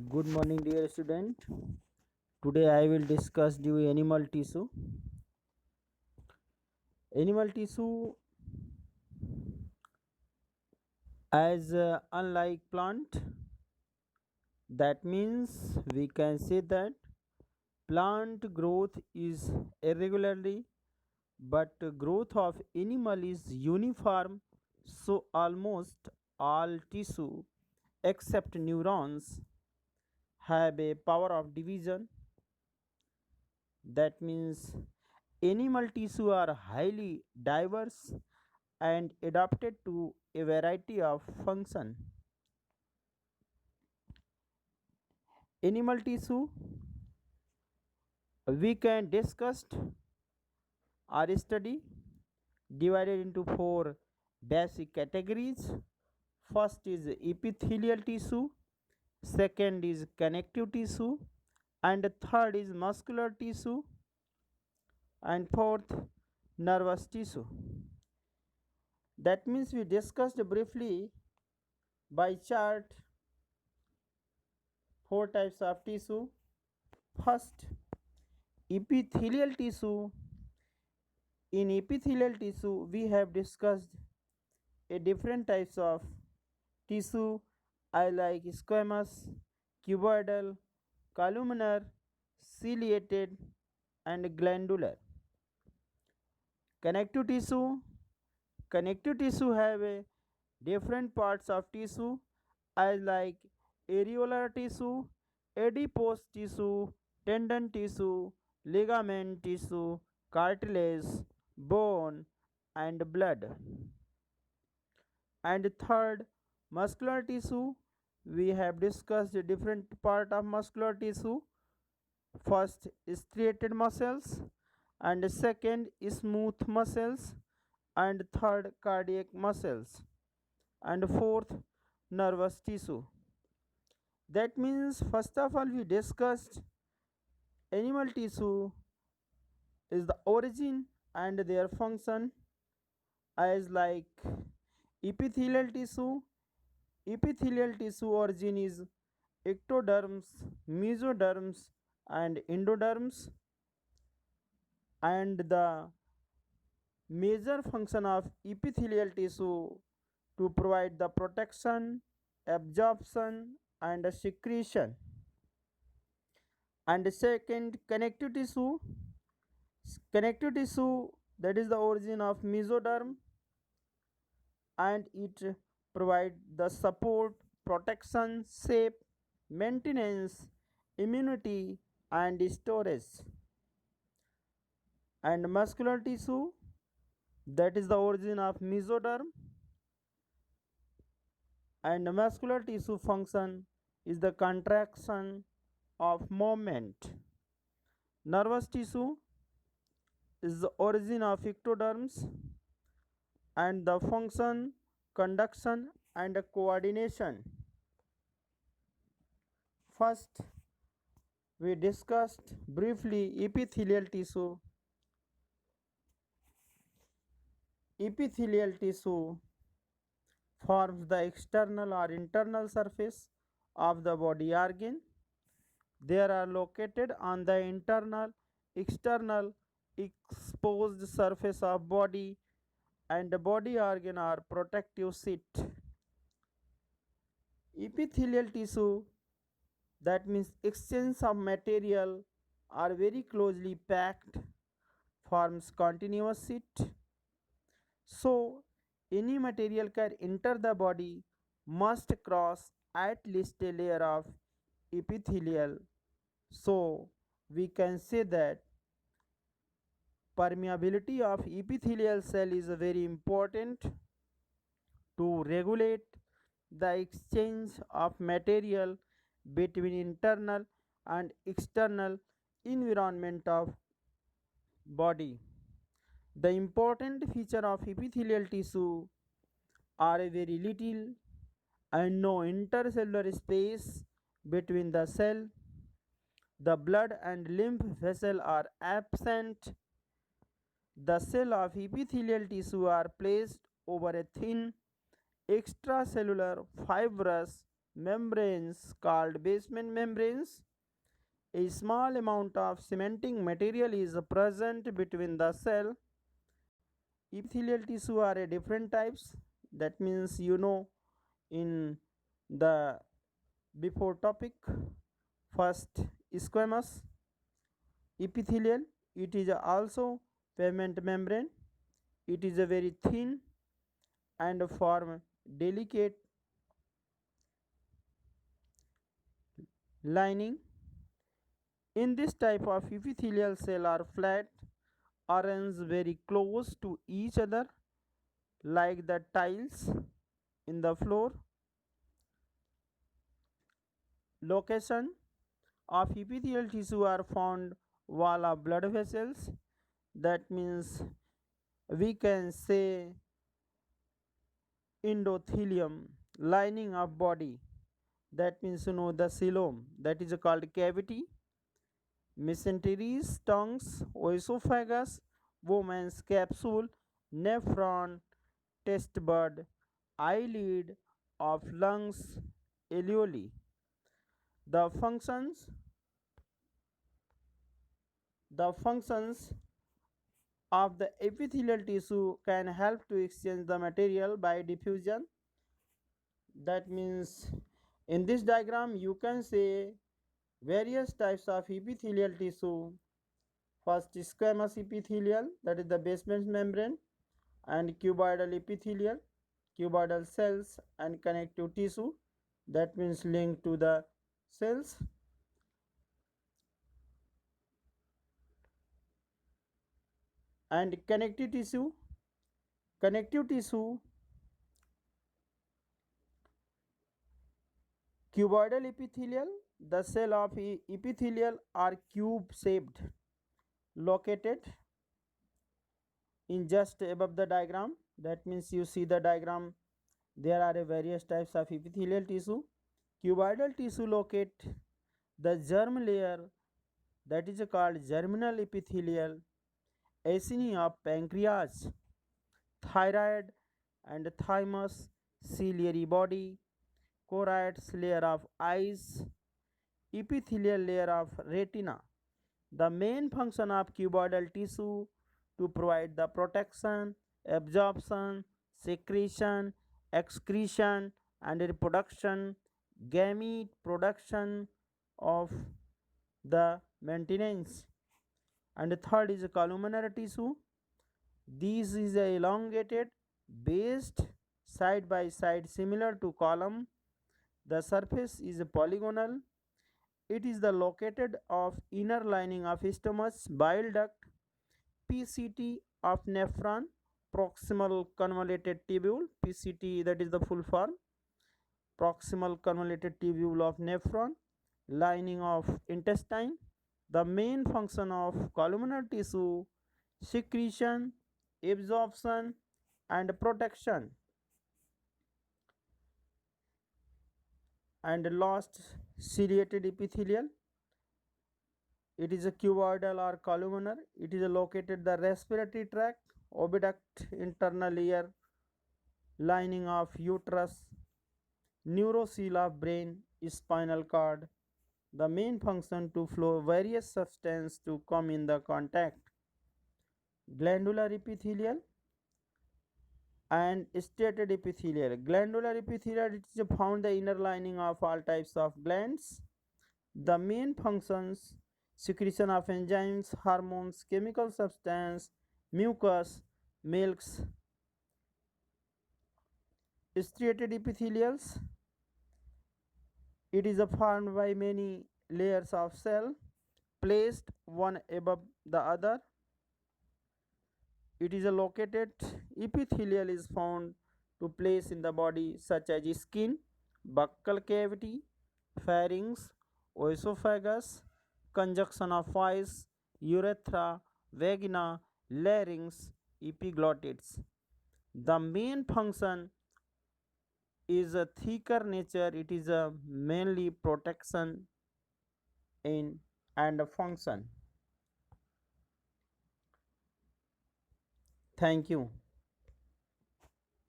Good morning, dear student. Today I will discuss the animal tissue. Animal tissue, as unlike plant, that means we can say that plant growth is irregularly, but growth of animal is uniform. So almost all tissue except neurons have a power of division. That means animal tissue are highly diverse and adapted to a variety of function. Animal tissue we can discuss our study divided into four basic categories. First is epithelial tissue, second is connective tissue, and third is muscular tissue, and fourth nervous tissue. That means we discussed briefly by chart four types of tissue. First, epithelial tissue. In epithelial tissue, we have discussed a different types of tissue. I like squamous, cuboidal, columnar, ciliated, and glandular. Connective tissue. Connective tissue have a different parts of tissue. I like areolar tissue, adipose tissue, tendon tissue, ligament tissue, cartilage, bone, and blood. And third, muscular tissue. We have discussed the different part of muscular tissue. First, striated muscles, and second, smooth muscles, and third, cardiac muscles, and fourth, nervous tissue. That means, first of all, we discussed animal tissue is the origin and their function, as like epithelial tissue. Epithelial tissue origin is ectoderms, mesoderms, and endoderms, and the major function of epithelial tissue to provide the protection, absorption, and secretion. And second, connective tissue. Connective tissue, that is the origin of mesoderm, and it provide the support, protection, shape, maintenance, immunity, and storage. And muscular tissue, that is the origin of mesoderm, and muscular tissue function is the contraction of movement. Nervous tissue is the origin of ectoderms and the function, conduction, and coordination. First, we discussed briefly epithelial tissue. Epithelial tissue forms the external or internal surface of the body organ. They are located on the internal, external, exposed surface of body, and the body organ or protective sheet. Epithelial tissue, that means exchange of material, are very closely packed, forms continuous sheet. So any material can enter the body must cross at least a layer of epithelial. So we can say that permeability of epithelial cell is very important to regulate the exchange of material between internal and external environment of body. The important feature of epithelial tissue are a very little and no intercellular space between the cell. The blood and lymph vessel are absent. The cell of epithelial tissue are placed over a thin extracellular fibrous membranes called basement membranes. A small amount of cementing material is present between the cell. Epithelial tissue are a different types. That means in the before topic. First, squamous epithelial. It is also pavement membrane. It is a very thin and form delicate lining. In this type of epithelial cell are flat, arranged very close to each other like the tiles in the floor. Location of epithelial tissue are found wall of blood vessels. That means we can say endothelium, lining of body. That means the coelom, that is called cavity. Mesenteries, tongues, esophagus, woman's capsule, nephron, taste bud, eyelid of lungs, alveoli. The functions the functions of the epithelial tissue can help to exchange the material by diffusion. That means in this diagram you can say various types of epithelial tissue. First, squamous epithelial, that is the basement membrane, and cuboidal epithelial, cuboidal cells and connective tissue, that means linked to the cells. And connective tissue, cuboidal epithelial, the cell of epithelial are cube shaped, located in just above the diagram. That means you see the diagram, there are various types of epithelial tissue. Cuboidal tissue locate the germ layer, that is called germinal epithelial, acini of pancreas, thyroid and thymus, ciliary body, choroids layer of eyes, epithelial layer of retina. The main function of cuboidal tissue to provide the protection, absorption, secretion, excretion and reproduction, gamete production of the maintenance. And the third is columnar tissue. This is a elongated, based side by side similar to column. The surface is polygonal. It is the located of inner lining of isthmus, bile duct, PCT of nephron, proximal convoluted tubule, PCT, that is the full form, proximal convoluted tubule of nephron, lining of intestine. The main function of columnar tissue: secretion, absorption and protection. And last, ciliated epithelial. It is a cuboidal or columnar. It is located the respiratory tract, oviduct, internal ear, lining of uterus, neurocele of brain, spinal cord. The main function to flow various substance to come in the contact. Glandular epithelial and striated epithelial. Glandular epithelial, it is found the inner lining of all types of glands. The main functions: secretion of enzymes, hormones, chemical substance, mucus, milks. Striated epithelials, it is formed by many layers of cell placed one above the other. It is located, epithelial is found to place in the body such as skin, buccal cavity, pharynx, esophagus, conjunction of voice, urethra, vagina, larynx, epiglottids. The main function is a thicker nature. It is a mainly protection in and a function. Thank you.